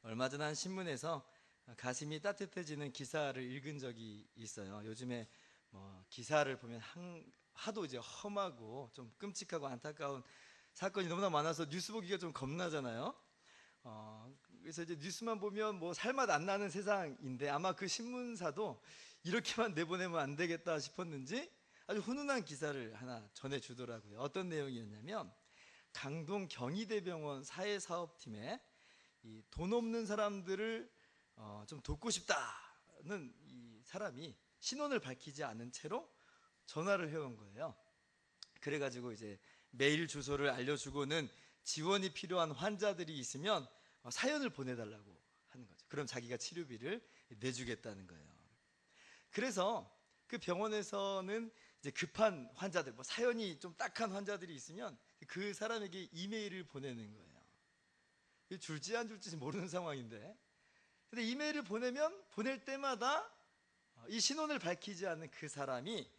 얼마 전 한 신문에서 가슴이 따뜻해지는 기사를 읽은 적이 있어요. 요즘에 기사를 보면 하도 이제 험하고 좀 끔찍하고 안타까운 사건이 너무나 많아서 뉴스 보기가 좀 겁나잖아요. 그래서 이제 뉴스만 보면 살맛 안 나는 세상인데, 아마 그 신문사도 이렇게만 내보내면 안 되겠다 싶었는지 아주 훈훈한 기사를 하나 전해주더라고요. 어떤 내용이었냐면, 강동 경희대병원 사회사업팀에 이 돈 없는 사람들을 좀 돕고 싶다는 이 사람이 신원을 밝히지 않은 채로 전화를 해온 거예요. 그래가지고 이제 메일 주소를 알려주고는 지원이 필요한 환자들이 있으면 사연을 보내달라고 하는 거죠. 그럼 자기가 치료비를 내주겠다는 거예요. 그래서 그 병원에서는 이제 급한 환자들, 사연이 좀 딱한 환자들이 있으면 그 사람에게 이메일을 보내는 거예요. 줄지 안 줄지 모르는 상황인데, 근데 이메일을 보낼 때마다 이 신원을 밝히지 않는 그 사람이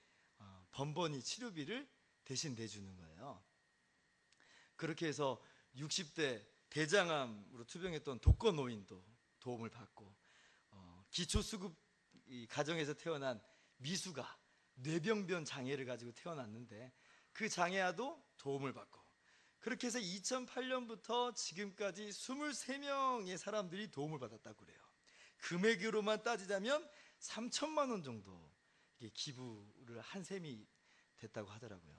번번이 치료비를 대신 내주는 거예요. 그렇게 해서 60대 대장암으로 투병했던 독거노인도 도움을 받고, 기초수급 가정에서 태어난 미수가 뇌병변 장애를 가지고 태어났는데 그 장애아도 도움을 받고, 그렇게 해서 2008년부터 지금까지 23명의 사람들이 도움을 받았다고 그래요. 금액으로만 따지자면 3천만 원 정도 기부를 한 셈이 됐다고 하더라고요.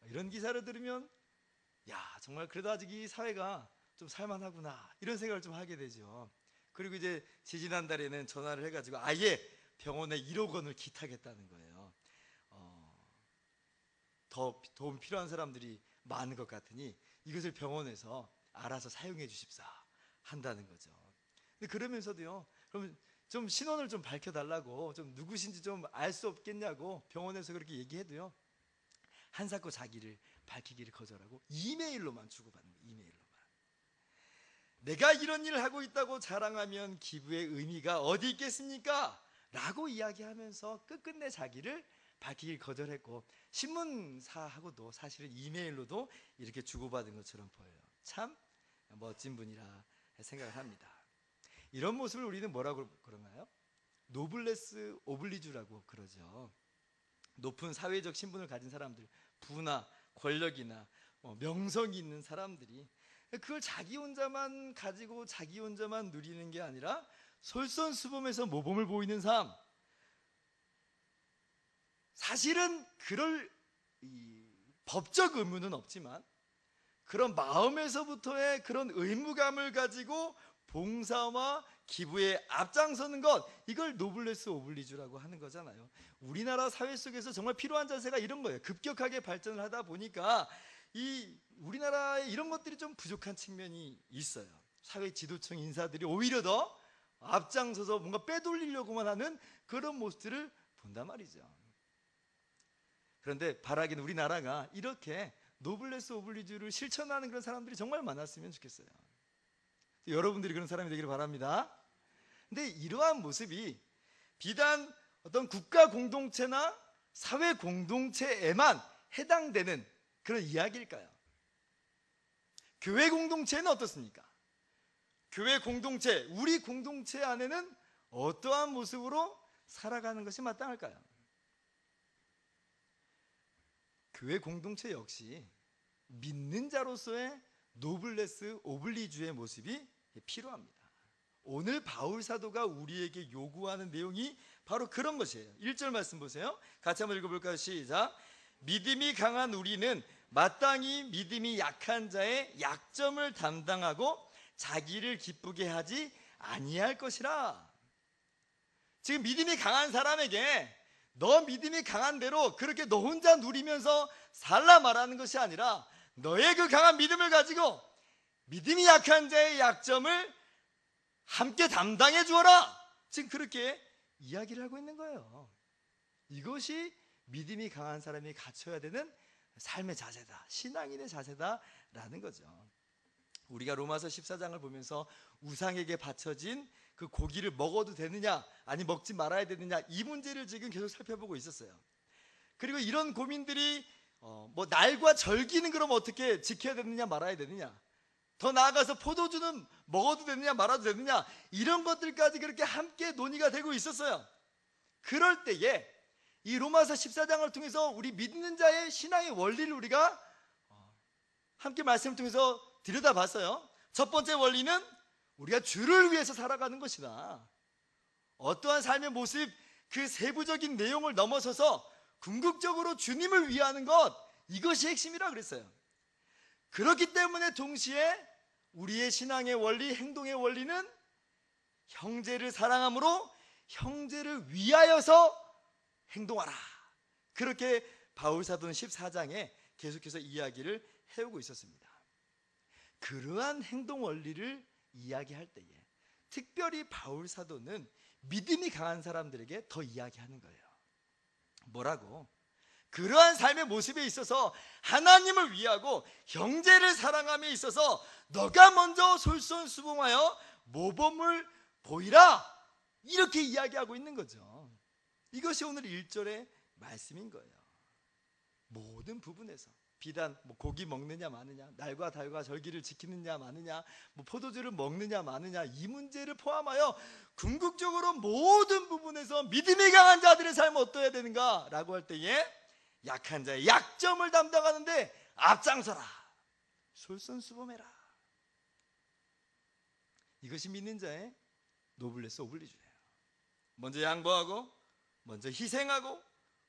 이런 기사를 들으면 정말 그래도 아직 이 사회가 좀 살만하구나, 이런 생각을 좀 하게 되죠. 그리고 이제 지지난달에는 전화를 해가지고 아예 병원에 1억 원을 기탁했다는 거예요. 더 도움 필요한 사람들이 많은 것 같으니 이것을 병원에서 알아서 사용해 주십사 한다는 거죠. 근데 그러면서도요, 그럼 좀 신원을 좀 밝혀달라고, 좀 누구신지 좀 알 수 없겠냐고 병원에서 그렇게 얘기해도요, 한사코 자기를 밝히기를 거절하고 이메일로만 주고받는 거예요. 이메일로만. 내가 이런 일을 하고 있다고 자랑하면 기부의 의미가 어디 있겠습니까? 라고 이야기하면서 끝끝내 자기를 밝히길 거절했고, 신문사하고도 사실은 이메일로도 이렇게 주고받은 것처럼 보여요. 참 멋진 분이라 생각을 합니다. 이런 모습을 우리는 뭐라고 그러나요? 노블레스 오블리주라고 그러죠. 높은 사회적 신분을 가진 사람들, 부나 권력이나 명성이 있는 사람들이 그걸 자기 혼자만 가지고 자기 혼자만 누리는 게 아니라 솔선수범해서 모범을 보이는 삶, 사실은 그럴 법적 의무는 없지만 그런 마음에서부터의 그런 의무감을 가지고 봉사와 기부에 앞장서는 것, 이걸 노블레스 오블리주라고 하는 거잖아요. 우리나라 사회 속에서 정말 필요한 자세가 이런 거예요. 급격하게 발전을 하다 보니까 이 우리나라에 이런 것들이 좀 부족한 측면이 있어요. 사회 지도층 인사들이 오히려 더 앞장서서 뭔가 빼돌리려고만 하는 그런 모습들을 본단 말이죠. 그런데 바라기는 우리나라가 이렇게 노블레스 오블리주를 실천하는 그런 사람들이 정말 많았으면 좋겠어요. 여러분들이 그런 사람이 되기를 바랍니다. 근데 이러한 모습이 비단 어떤 국가 공동체나 사회 공동체에만 해당되는 그런 이야기일까요? 교회 공동체는 어떻습니까? 교회 공동체, 우리 공동체 안에는 어떠한 모습으로 살아가는 것이 마땅할까요? 교회 공동체 역시 믿는 자로서의 노블레스 오블리주의 모습이 필요합니다. 오늘 바울 사도가 우리에게 요구하는 내용이 바로 그런 것이에요. 1절 말씀 보세요. 같이 한번 읽어볼까요? 시작. 믿음이 강한 우리는 마땅히 믿음이 약한 자의 약점을 담당하고 자기를 기쁘게 하지 아니할 것이라. 지금 믿음이 강한 사람에게 너 믿음이 강한 대로 그렇게 너 혼자 누리면서 살라 말하는 것이 아니라 너의 그 강한 믿음을 가지고 믿음이 약한 자의 약점을 함께 담당해 주어라. 지금 그렇게 이야기를 하고 있는 거예요. 이것이 믿음이 강한 사람이 갖춰야 되는 삶의 자세다, 신앙인의 자세다라는 거죠. 우리가 로마서 14장을 보면서 우상에게 바쳐진 그 고기를 먹어도 되느냐 아니 먹지 말아야 되느냐, 이 문제를 지금 계속 살펴보고 있었어요. 그리고 이런 고민들이 날과 절기는 그럼 어떻게 지켜야 되느냐 말아야 되느냐, 더 나아가서 포도주는 먹어도 되느냐 말아도 되느냐, 이런 것들까지 그렇게 함께 논의가 되고 있었어요. 그럴 때에 이 로마서 14장을 통해서 우리 믿는 자의 신앙의 원리를 우리가 함께 말씀을 통해서 들여다봤어요. 첫 번째 원리는 우리가 주를 위해서 살아가는 것이다. 어떠한 삶의 모습, 그 세부적인 내용을 넘어서서 궁극적으로 주님을 위하는 것, 이것이 핵심이라 그랬어요. 그렇기 때문에 동시에 우리의 신앙의 원리, 행동의 원리는 형제를 사랑함으로 형제를 위하여서 행동하라. 그렇게 바울사도는 14장에 계속해서 이야기를 해오고 있었습니다. 그러한 행동 원리를 이야기할 때에 특별히 바울사도는 믿음이 강한 사람들에게 더 이야기하는 거예요. 뭐라고? 그러한 삶의 모습에 있어서 하나님을 위하고 형제를 사랑함에 있어서 너가 먼저 솔선수범하여 모범을 보이라, 이렇게 이야기하고 있는 거죠. 이것이 오늘 1절의 말씀인 거예요. 모든 부분에서, 비단 고기 먹느냐 마느냐, 날과 달과 절기를 지키느냐 마느냐, 포도주를 먹느냐 마느냐, 이 문제를 포함하여 궁극적으로 모든 부분에서 믿음이 강한 자들의 삶은 어떠해야 되는가 라고 할 때에 약한 자의 약점을 담당하는데 앞장서라, 솔선수범해라. 이것이 믿는 자의 노블레스 오블리주예요. 먼저 양보하고, 먼저 희생하고,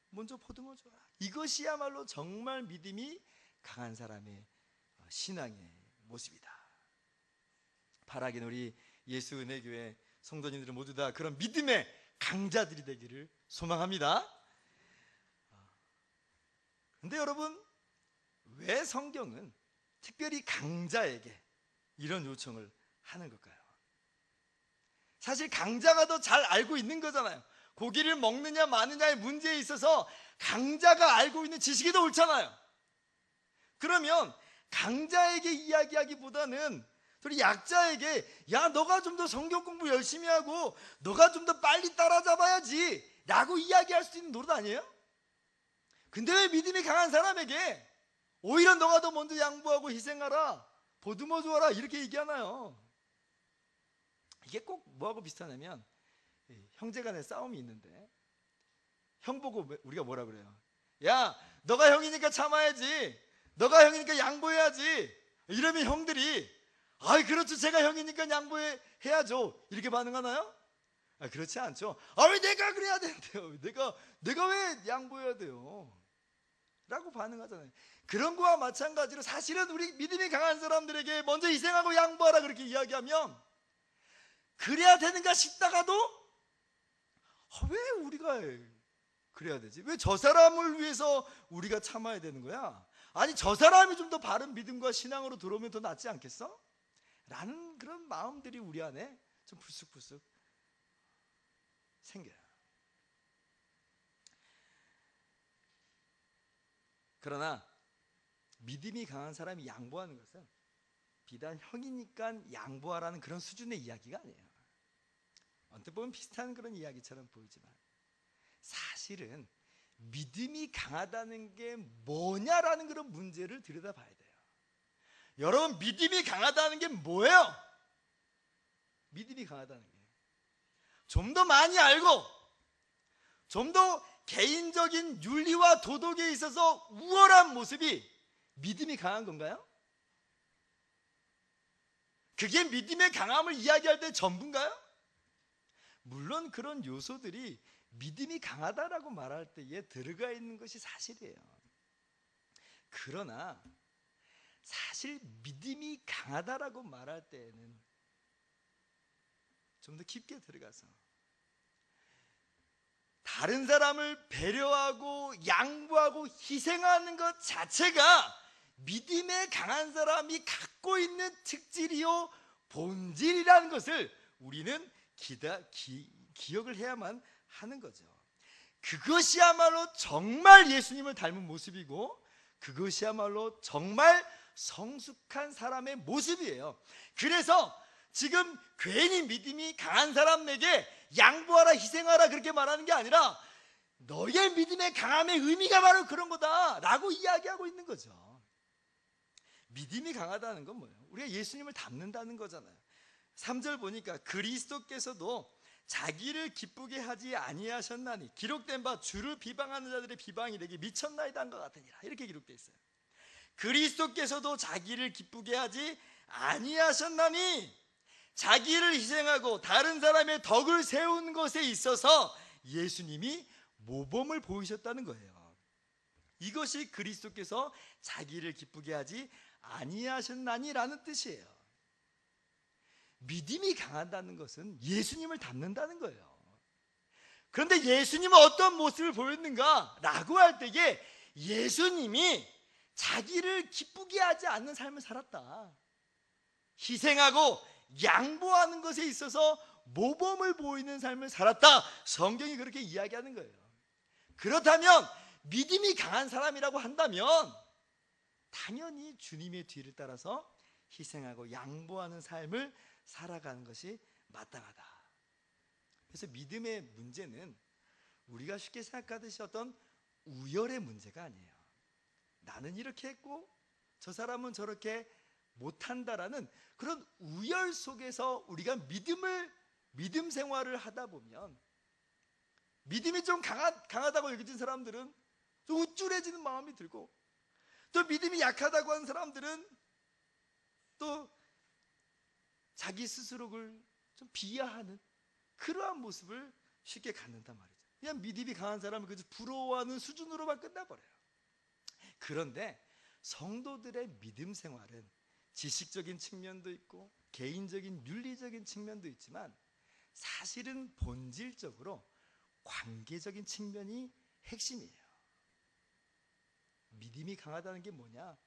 먼저 보듬어 줘라. 이것이야말로 정말 믿음이 강한 사람의 신앙의 모습이다. 바라기는 우리 예수은혜교회 성도님들은 모두 다 그런 믿음의 강자들이 되기를 소망합니다. 근데 여러분, 왜 성경은 특별히 강자에게 이런 요청을 하는 걸까요? 사실 강자가 더 잘 알고 있는 거잖아요. 고기를 먹느냐 마느냐의 문제에 있어서 강자가 알고 있는 지식이 더 옳잖아요. 그러면 강자에게 이야기하기보다는 우리 약자에게, 야, 너가 좀 더 성경 공부 열심히 하고 너가 좀 더 빨리 따라잡아야지 라고 이야기할 수 있는 노릇 아니에요? 근데 왜 믿음이 강한 사람에게 오히려 너가 더 먼저 양보하고 희생하라, 보듬어 주어라, 이렇게 얘기하나요? 이게 꼭 뭐하고 비슷하냐면, 형제 간의 싸움이 있는데 형 보고 우리가 뭐라 그래요? 야, 너가 형이니까 참아야지, 너가 형이니까 양보해야지. 이러면 형들이, 아이 그렇죠, 제가 형이니까 양보해야죠, 이렇게 반응하나요? 그렇지 않죠. 왜 내가 그래야 된대요, 내가 왜 양보해야 돼요? 라고 반응하잖아요. 그런 거와 마찬가지로 사실은 우리 믿음이 강한 사람들에게 먼저 희생하고 양보하라 그렇게 이야기하면 그래야 되는가 싶다가도 왜 우리가 그래야 되지? 왜 저 사람을 위해서 우리가 참아야 되는 거야? 아니, 저 사람이 좀 더 바른 믿음과 신앙으로 들어오면 더 낫지 않겠어? 라는 그런 마음들이 우리 안에 좀 불쑥불쑥 생겨요. 그러나 믿음이 강한 사람이 양보하는 것은 비단 형이니까 양보하라는 그런 수준의 이야기가 아니에요. 언뜻 보면 비슷한 그런 이야기처럼 보이지만 사실은 믿음이 강하다는 게 뭐냐라는 그런 문제를 들여다봐야 돼요. 여러분, 믿음이 강하다는 게 뭐예요? 믿음이 강하다는 게 좀 더 많이 알고 좀 더 개인적인 윤리와 도덕에 있어서 우월한 모습이 믿음이 강한 건가요? 그게 믿음의 강함을 이야기할 때 전부인가요? 물론 그런 요소들이 믿음이 강하다라고 말할 때에 들어가 있는 것이 사실이에요. 그러나 사실 믿음이 강하다라고 말할 때에는 좀 더 깊게 들어가서 다른 사람을 배려하고 양보하고 희생하는 것 자체가 믿음에 강한 사람이 갖고 있는 특질이요 본질이라는 것을 우리는 기억을 해야만 하는 거죠. 그것이야말로 정말 예수님을 닮은 모습이고 그것이야말로 정말 성숙한 사람의 모습이에요. 그래서 지금 괜히 믿음이 강한 사람에게 양보하라, 희생하라 그렇게 말하는 게 아니라 너의 믿음의 강함의 의미가 바로 그런 거다 라고 이야기하고 있는 거죠. 믿음이 강하다는 건 뭐예요? 우리가 예수님을 닮는다는 거잖아요. 3절 보니까 그리스도께서도 자기를 기쁘게 하지 아니하셨나니 기록된 바 주를 비방하는 자들의 비방이 되게 미쳤나이다 한 것 같으니라, 이렇게 기록되어 있어요. 그리스도께서도 자기를 기쁘게 하지 아니하셨나니, 자기를 희생하고 다른 사람의 덕을 세운 것에 있어서 예수님이 모범을 보이셨다는 거예요. 이것이 그리스도께서 자기를 기쁘게 하지 아니하셨나니라는 뜻이에요. 믿음이 강하다는 것은 예수님을 닮는다는 거예요. 그런데 예수님은 어떤 모습을 보였는가 라고 할 때에 예수님이 자기를 기쁘게 하지 않는 삶을 살았다, 희생하고 양보하는 것에 있어서 모범을 보이는 삶을 살았다, 성경이 그렇게 이야기하는 거예요. 그렇다면 믿음이 강한 사람이라고 한다면 당연히 주님의 뒤를 따라서 희생하고 양보하는 삶을 살아가는 것이 마땅하다. 그래서 믿음의 문제는 우리가 쉽게 생각하듯이 어떤 우열의 문제가 아니에요. 나는 이렇게 했고 저 사람은 저렇게 못한다라는 그런 우열 속에서 우리가 믿음 생활을 하다 보면, 믿음이 좀 강하다고 여겨진 사람들은 좀 우쭐해지는 마음이 들고, 또 믿음이 약하다고 하는 사람들은 또 자기 스스로를 좀 비하하는 그러한 모습을 쉽게 갖는단 말이죠. 그냥 믿음이 강한 사람은 그저 부러워하는 수준으로만 끝나버려요. 그런데 성도들의 믿음 생활은 지식적인 측면도 있고 개인적인 윤리적인 측면도 있지만 사실은 본질적으로 관계적인 측면이 핵심이에요. 믿음이 강하다는 게 뭐냐?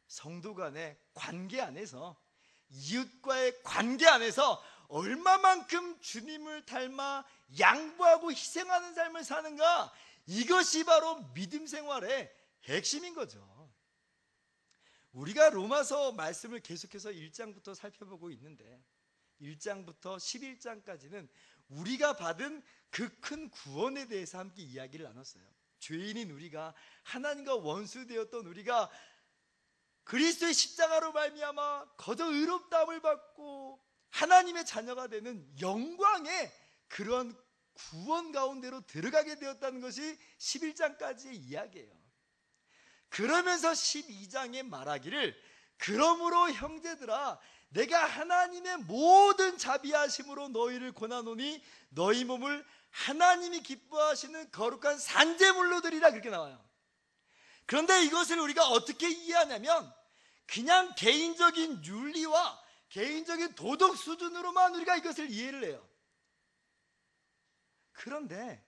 성도 간의 관계 안에서, 이웃과의 관계 안에서 얼마만큼 주님을 닮아 양보하고 희생하는 삶을 사는가, 이것이 바로 믿음 생활의 핵심인 거죠. 우리가 로마서 말씀을 계속해서 1장부터 살펴보고 있는데 1장부터 11장까지는 우리가 받은 그 큰 구원에 대해서 함께 이야기를 나눴어요. 죄인인 우리가, 하나님과 원수되었던 우리가 그리스도의 십자가로 말미암아 거저 의롭다함을 받고 하나님의 자녀가 되는 영광의 그런 구원 가운데로 들어가게 되었다는 것이 11장까지의 이야기예요. 그러면서 12장에 말하기를, 그러므로 형제들아 내가 하나님의 모든 자비하심으로 너희를 권하노니 너희 몸을 하나님이 기뻐하시는 거룩한 산제물로 드리라, 그렇게 나와요. 그런데 이것을 우리가 어떻게 이해하냐면 그냥 개인적인 윤리와 개인적인 도덕 수준으로만 우리가 이것을 이해를 해요. 그런데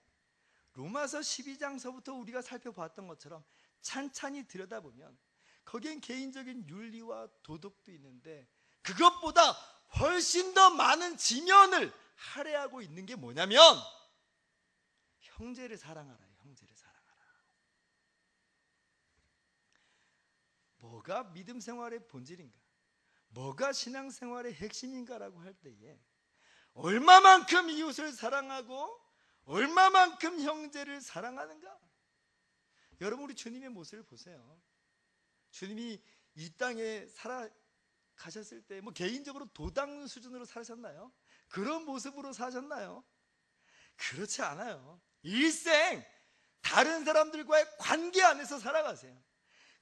로마서 12장서부터 우리가 살펴봤던 것처럼 찬찬히 들여다보면 거기엔 개인적인 윤리와 도덕도 있는데 그것보다 훨씬 더 많은 지면을 할애하고 있는 게 뭐냐면 형제를 사랑하라, 형제를 사랑하라. 뭐가 믿음 생활의 본질인가? 뭐가 신앙 생활의 핵심인가라고 할 때에 얼마만큼 이웃을 사랑하고 얼마만큼 형제를 사랑하는가? 여러분, 우리 주님의 모습을 보세요. 주님이 이 땅에 살아가셨을 때 뭐 개인적으로 도닦는 수준으로 사셨나요? 그런 모습으로 사셨나요? 그렇지 않아요. 일생 다른 사람들과의 관계 안에서 살아가세요.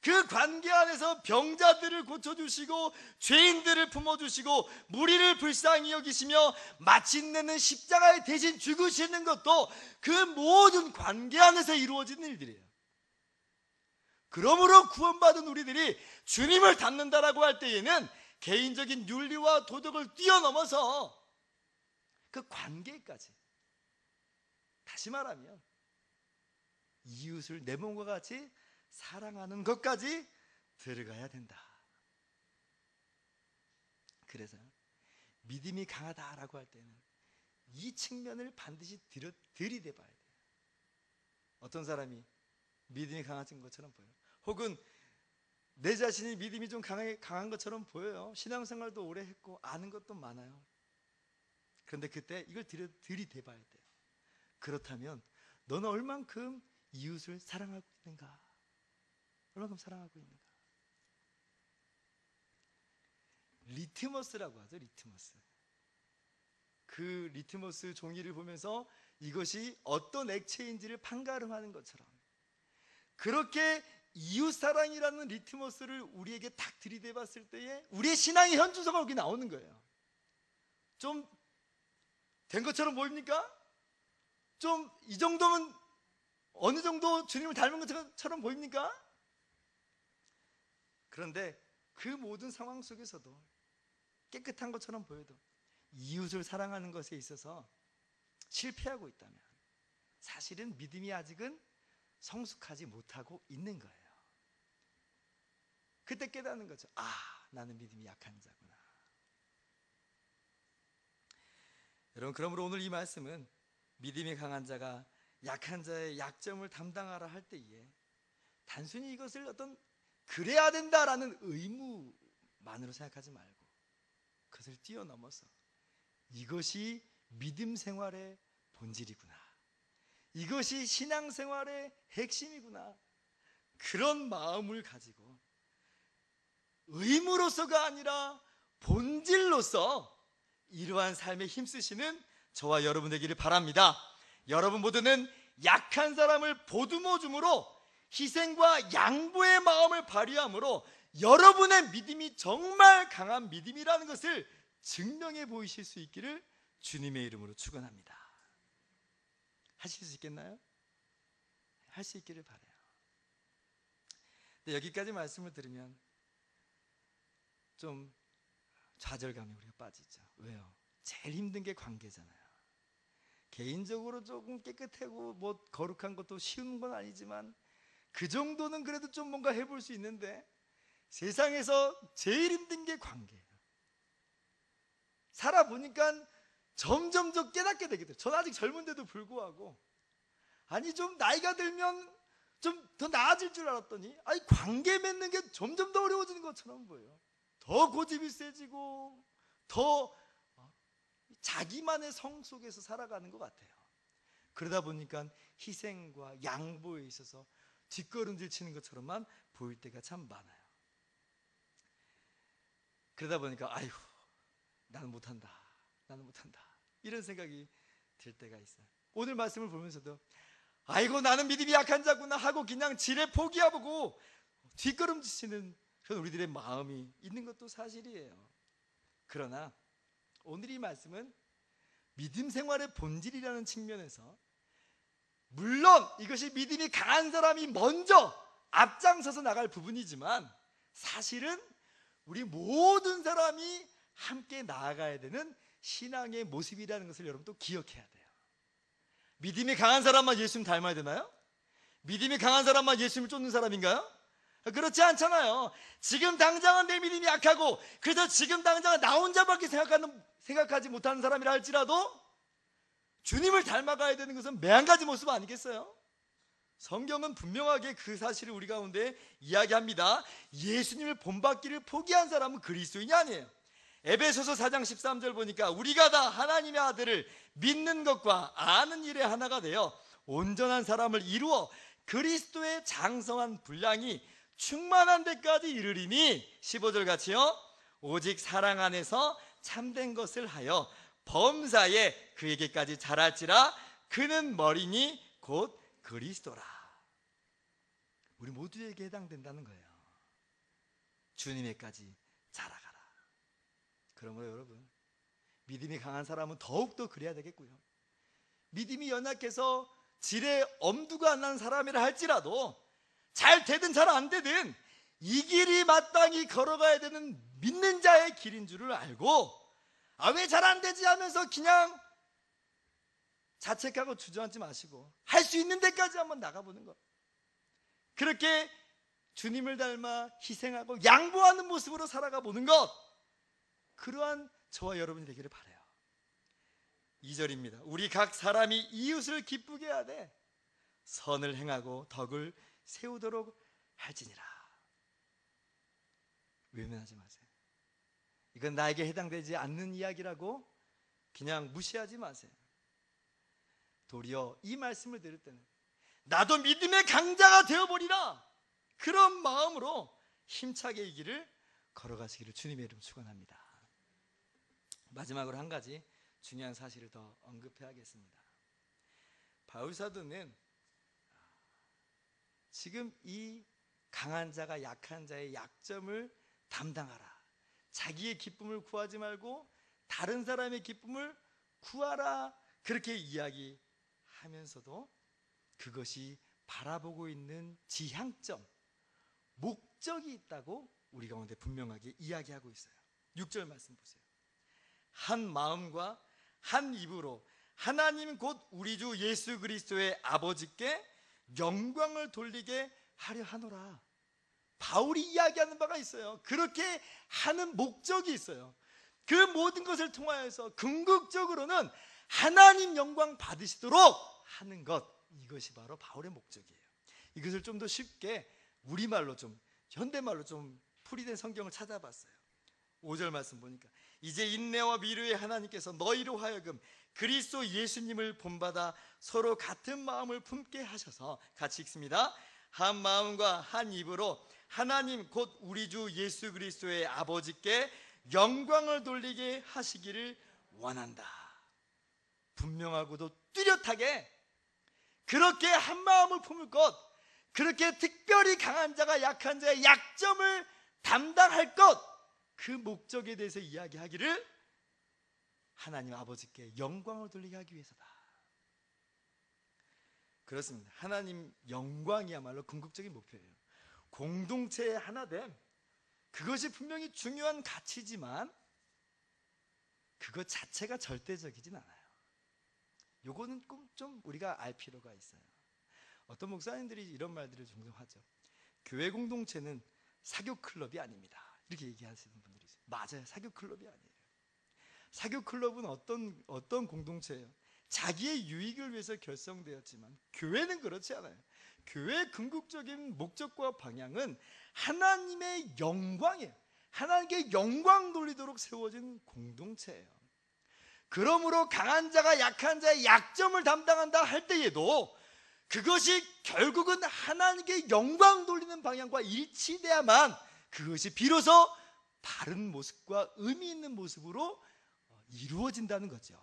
그 관계 안에서 병자들을 고쳐주시고 죄인들을 품어주시고 무리를 불쌍히 여기시며 마침내는 십자가에 대신 죽으시는 것도 그 모든 관계 안에서 이루어지는 일들이에요. 그러므로 구원받은 우리들이 주님을 닮는다라고 할 때에는 개인적인 윤리와 도덕을 뛰어넘어서 그 관계까지, 다시 말하면 이웃을 내 몸과 같이 사랑하는 것까지 들어가야 된다. 그래서 믿음이 강하다라고 할 때는 이 측면을 반드시 들이대봐야 돼요. 어떤 사람이 믿음이 강한 것처럼 보여요. 혹은 내 자신이 믿음이 좀 강한 것처럼 보여요. 신앙생활도 오래 했고 아는 것도 많아요. 그런데 그때 이걸 들이대봐야 돼요. 그렇다면 너는 얼만큼 이웃을 사랑하고 있는가? 얼만큼 사랑하고 있는가? 리트머스라고 하죠. 리트머스. 그 리트머스 종이를 보면서 이것이 어떤 액체인지를 판가름하는 것처럼, 그렇게 이웃사랑이라는 리트머스를 우리에게 딱 들이대봤을 때에 우리의 신앙의 현주소가 여기 나오는 거예요. 좀 된 것처럼 보입니까? 좀 이 정도면 어느 정도 주님을 닮은 것처럼 보입니까? 그런데 그 모든 상황 속에서도 깨끗한 것처럼 보여도 이웃을 사랑하는 것에 있어서 실패하고 있다면 사실은 믿음이 아직은 성숙하지 못하고 있는 거예요. 그때 깨닫는 거죠. 아, 나는 믿음이 약한 자구나. 여러분, 그러므로 오늘 이 말씀은 믿음이 강한 자가 약한 자의 약점을 담당하라 할 때에 단순히 이것을 어떤 그래야 된다라는 의무만으로 생각하지 말고 그것을 뛰어넘어서 이것이 믿음 생활의 본질이구나, 이것이 신앙생활의 핵심이구나, 그런 마음을 가지고 의무로서가 아니라 본질로서 이러한 삶에 힘쓰시는 저와 여러분 되기를 바랍니다. 여러분 모두는 약한 사람을 보듬어 줌으로 희생과 양보의 마음을 발휘함으로 여러분의 믿음이 정말 강한 믿음이라는 것을 증명해 보이실 수 있기를 주님의 이름으로 축원합니다. 하실 수 있겠나요? 할 수 있기를 바라요. 근데 여기까지 말씀을 들으면 좀 좌절감에 우리가 빠지죠. 왜요? 제일 힘든 게 관계잖아요. 개인적으로 조금 깨끗하고 뭐 거룩한 것도 쉬운 건 아니지만 그 정도는 그래도 좀 뭔가 해볼 수 있는데 세상에서 제일 힘든 게 관계예요. 살아보니까 점점 더 깨닫게 되겠죠. 저는 아직 젊은데도 불구하고 아니 좀 나이가 들면 좀 더 나아질 줄 알았더니 아니 관계 맺는 게 점점 더 어려워지는 것처럼 보여요. 더 고집이 세지고 더 자기만의 성 속에서 살아가는 것 같아요. 그러다 보니까 희생과 양보에 있어서 뒷걸음질 치는 것처럼만 보일 때가 참 많아요. 그러다 보니까 아이고 나는 못한다, 나는 못한다 이런 생각이 들 때가 있어요. 오늘 말씀을 보면서도 아이고 나는 믿음이 약한 자구나 하고 그냥 지레 포기하고 뒷걸음치는 그런 우리들의 마음이 있는 것도 사실이에요. 그러나 오늘 이 말씀은 믿음 생활의 본질이라는 측면에서 물론 이것이 믿음이 강한 사람이 먼저 앞장서서 나갈 부분이지만 사실은 우리 모든 사람이 함께 나아가야 되는 신앙의 모습이라는 것을 여러분 또 기억해야 돼요. 믿음이 강한 사람만 예수님 닮아야 되나요? 믿음이 강한 사람만 예수님을 쫓는 사람인가요? 그렇지 않잖아요. 지금 당장은 내 믿음이 약하고 그래서 지금 당장은 나 혼자밖에 생각하지 못하는 사람이라 할지라도 주님을 닮아가야 되는 것은 매한가지 모습 아니겠어요? 성경은 분명하게 그 사실을 우리 가운데 이야기합니다. 예수님을 본받기를 포기한 사람은 그리스도인이 아니에요. 에베소서 4장 13절 보니까 우리가 다 하나님의 아들을 믿는 것과 아는 일에 하나가 되어 온전한 사람을 이루어 그리스도의 장성한 분량이 충만한 데까지 이르리니 15절 같이요 오직 사랑 안에서 참된 것을 하여 범사에 그에게까지 자랄지라 그는 머리니 곧 그리스도라. 우리 모두에게 해당된다는 거예요. 주님에까지 자라가라. 그러므로 여러분 믿음이 강한 사람은 더욱더 그래야 되겠고요. 믿음이 연약해서 지레 엄두가 안 나는 사람이라 할지라도 잘 되든 잘 안 되든 이 길이 마땅히 걸어가야 되는 믿는 자의 길인 줄을 알고 왜 잘 안 되지 하면서 그냥 자책하고 주저앉지 마시고 할 수 있는 데까지 한번 나가보는 것, 그렇게 주님을 닮아 희생하고 양보하는 모습으로 살아가 보는 것, 그러한 저와 여러분이 되기를 바라요. 2절입니다. 우리 각 사람이 이웃을 기쁘게 하되 선을 행하고 덕을 세우도록 할지니라. 외면하지 마세요. 이건 나에게 해당되지 않는 이야기라고 그냥 무시하지 마세요. 도리어 이 말씀을 들을 때는 나도 믿음의 강자가 되어버리라, 그런 마음으로 힘차게 이 길을 걸어가시기를 주님의 이름 축원합니다. 마지막으로 한 가지 중요한 사실을 더 언급해야겠습니다. 바울 사도는 지금 이 강한 자가 약한 자의 약점을 담당하라, 자기의 기쁨을 구하지 말고 다른 사람의 기쁨을 구하라, 그렇게 이야기하면서도 그것이 바라보고 있는 지향점, 목적이 있다고 우리 가운데 분명하게 이야기하고 있어요. 6절 말씀 보세요. 한 마음과 한 입으로 하나님 곧 우리 주 예수 그리스도의 아버지께 영광을 돌리게 하려 하노라. 바울이 이야기하는 바가 있어요. 그렇게 하는 목적이 있어요. 그 모든 것을 통하여서 궁극적으로는 하나님 영광 받으시도록 하는 것, 이것이 바로 바울의 목적이에요. 이것을 좀 더 쉽게 우리말로, 좀 현대말로 좀 풀이된 성경을 찾아봤어요. 5절 말씀 보니까 이제 인내와 미루의 하나님께서 너희로 하여금 그리스도 예수님을 본받아 서로 같은 마음을 품게 하셔서, 같이 읽습니다. 한 마음과 한 입으로 하나님 곧 우리 주 예수 그리스도의 아버지께 영광을 돌리게 하시기를 원한다. 분명하고도 뚜렷하게 그렇게 한 마음을 품을 것, 그렇게 특별히 강한 자가 약한 자의 약점을 담당할 것, 그 목적에 대해서 이야기하기를 하나님 아버지께 영광을 돌리게 하기 위해서다. 그렇습니다. 하나님 영광이야말로 궁극적인 목표예요. 공동체의 하나됨, 그것이 분명히 중요한 가치지만 그것 자체가 절대적이진 않아요. 요거는 좀 우리가 알 필요가 있어요. 어떤 목사님들이 이런 말들을 종종 하죠. 교회 공동체는 사교 클럽이 아닙니다, 이렇게 얘기하시는 분들이 있어요. 맞아요. 사교 클럽이 아니에요. 사교 클럽은 어떤 공동체예요? 자기의 유익을 위해서 결성되었지만 교회는 그렇지 않아요. 교회의 궁극적인 목적과 방향은 하나님의 영광이에요. 하나님께 영광 돌리도록 세워진 공동체예요. 그러므로 강한 자가 약한 자의 약점을 담당한다 할 때에도 그것이 결국은 하나님께 영광 돌리는 방향과 일치돼야만 그것이 비로소 바른 모습과 의미 있는 모습으로 이루어진다는 거죠.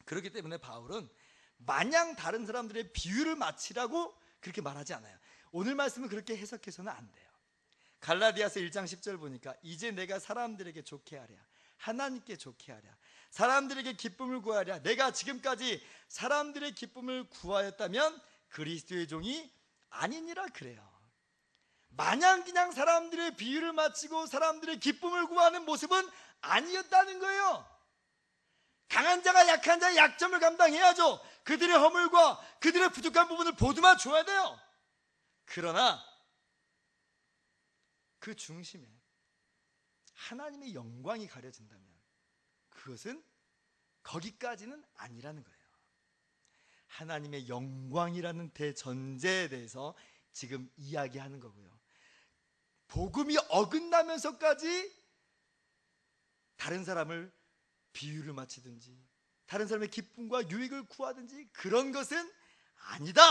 그렇기 때문에 바울은 마냥 다른 사람들의 비유를 마치라고 그렇게 말하지 않아요. 오늘 말씀은 그렇게 해석해서는 안 돼요. 갈라디아서 1장 10절 보니까 이제 내가 사람들에게 좋게 하랴, 하나님께 좋게 하랴, 사람들에게 기쁨을 구하랴. 내가 지금까지 사람들의 기쁨을 구하였다면 그리스도의 종이 아니니라 그래요. 마냥 그냥 사람들의 비유를 마치고 사람들의 기쁨을 구하는 모습은 아니었다는 거예요. 강한 자가 약한 자의 약점을 감당해야죠. 그들의 허물과 그들의 부족한 부분을 보듬어 줘야 돼요. 그러나 그 중심에 하나님의 영광이 가려진다면 그것은 거기까지는 아니라는 거예요. 하나님의 영광이라는 대전제에 대해서 지금 이야기하는 거고요. 복음이 어긋나면서까지 다른 사람을 비유를 마치든지 다른 사람의 기쁨과 유익을 구하든지 그런 것은 아니다,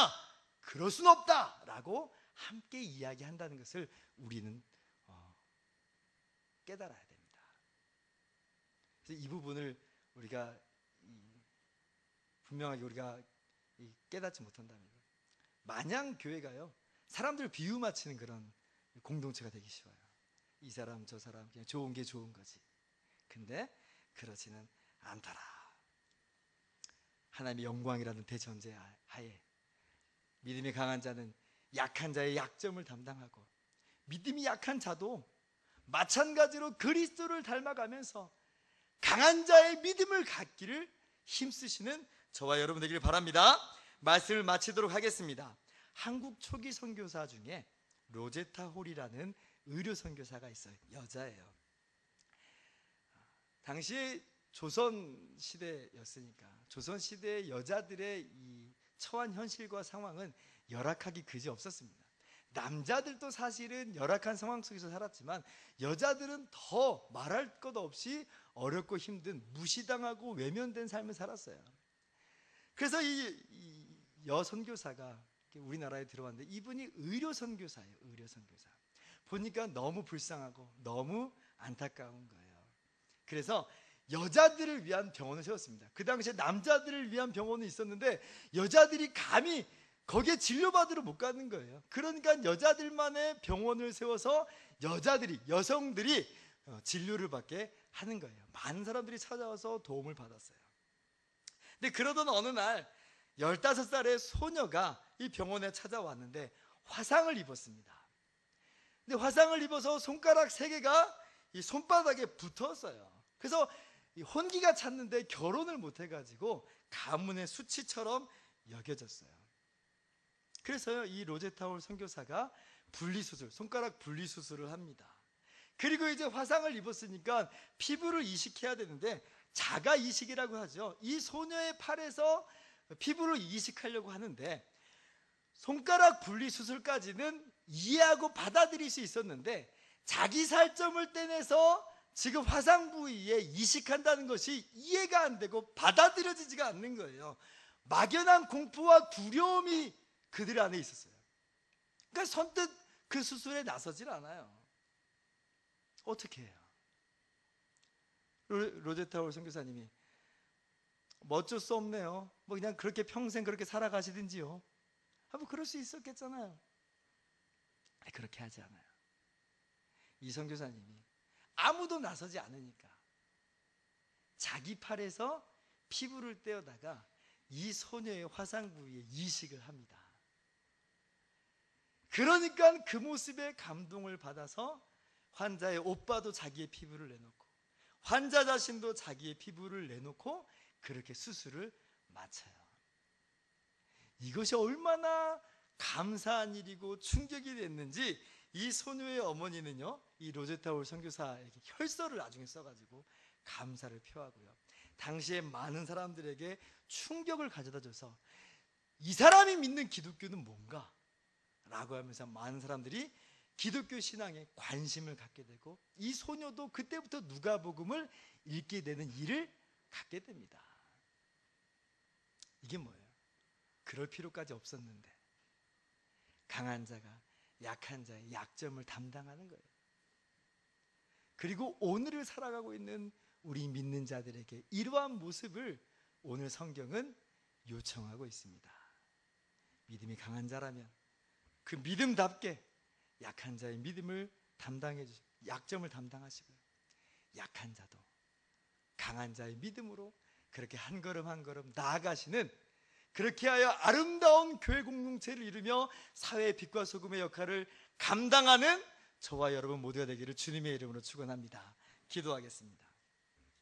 그럴 수는 없다 라고 함께 이야기한다는 것을 우리는 깨달아야 됩니다. 그래서 이 부분을 우리가 분명하게 우리가 깨닫지 못한다면, 마냥 교회가요 사람들 비유 맞히는 그런 공동체가 되기 쉬워요. 이 사람 저 사람 그냥 좋은 게 좋은 거지. 근데 그렇지는 않더라. 하나님의 영광이라는 대전제 하에 믿음이 강한 자는 약한 자의 약점을 담당하고, 믿음이 약한 자도 마찬가지로 그리스도를 닮아가면서 강한 자의 믿음을 갖기를 힘쓰시는 저와 여러분 되기를 바랍니다. 말씀을 마치도록 하겠습니다. 한국 초기 선교사 중에 로제타 홀이라는 의료 선교사가 있어요. 여자예요. 당시 조선 시대였으니까 조선 시대의 여자들의 이 처한 현실과 상황은 열악하기 그지 없었습니다. 남자들도 사실은 열악한 상황 속에서 살았지만 여자들은 더 말할 것 없이 어렵고 힘든 무시당하고 외면된 삶을 살았어요. 그래서 이 여선교사가 우리나라에 들어왔는데 이분이 의료 선교사예요. 의료 선교사. 보니까 너무 불쌍하고 너무 안타까운 거예요. 그래서 여자들을 위한 병원을 세웠습니다. 그 당시에 남자들을 위한 병원은 있었는데 여자들이 감히 거기에 진료받으러 못 가는 거예요. 그러니까 여자들만의 병원을 세워서 여성들이 진료를 받게 하는 거예요. 많은 사람들이 찾아와서 도움을 받았어요. 근데 그러던 어느 날 15살의 소녀가 이 병원에 찾아왔는데 화상을 입었습니다. 근데 화상을 입어서 손가락 3개가 이 손바닥에 붙었어요. 그래서 이 혼기가 찼는데 결혼을 못 해가지고 가문의 수치처럼 여겨졌어요. 그래서요, 이 로제타 홀 선교사가 손가락 분리수술을 합니다. 그리고 이제 화상을 입었으니까 피부를 이식해야 되는데 자가 이식이라고 하죠. 이 소녀의 팔에서 피부를 이식하려고 하는데 손가락 분리수술까지는 이해하고 받아들일 수 있었는데 자기 살점을 떼내서 지금 화상 부위에 이식한다는 것이 이해가 안 되고 받아들여지지가 않는 거예요. 막연한 공포와 두려움이 그들 안에 있었어요. 그러니까 선뜻 그 수술에 나서질 않아요. 어떻게 해요? 로제타 홀 선교사님이 뭐 어쩔 수 없네요. 뭐 그냥 그렇게 평생 그렇게 살아가시든지요. 뭐 그럴 수 있었겠잖아요. 그렇게 하지 않아요. 이 선교사님이 아무도 나서지 않으니까 자기 팔에서 피부를 떼어다가 이 소녀의 화상 부위에 이식을 합니다. 그러니까 그 모습에 감동을 받아서 환자의 오빠도 자기의 피부를 내놓고 환자 자신도 자기의 피부를 내놓고 그렇게 수술을 마쳐요. 이것이 얼마나 감사한 일이고 충격이 됐는지 이 소녀의 어머니는요, 이 로제타 홀 선교사에게 혈서를 나중에 써가지고 감사를 표하고요, 당시에 많은 사람들에게 충격을 가져다 줘서 이 사람이 믿는 기독교는 뭔가? 라고 하면서 많은 사람들이 기독교 신앙에 관심을 갖게 되고 이 소녀도 그때부터 누가복음을 읽게 되는 일을 갖게 됩니다. 이게 뭐예요? 그럴 필요까지 없었는데 강한 자가 약한 자의 약점을 담당하는 거예요. 그리고 오늘을 살아가고 있는 우리 믿는 자들에게 이러한 모습을 오늘 성경은 요청하고 있습니다. 믿음이 강한 자라면 그 믿음답게 약한 자의 믿음을 담당해 주시고 약점을 담당하시고요, 약한 자도 강한 자의 믿음으로 그렇게 한 걸음 한 걸음 나아가시는, 그렇게 하여 아름다운 교회 공동체를 이루며 사회의 빛과 소금의 역할을 감당하는 저와 여러분 모두가 되기를 주님의 이름으로 축원합니다. 기도하겠습니다.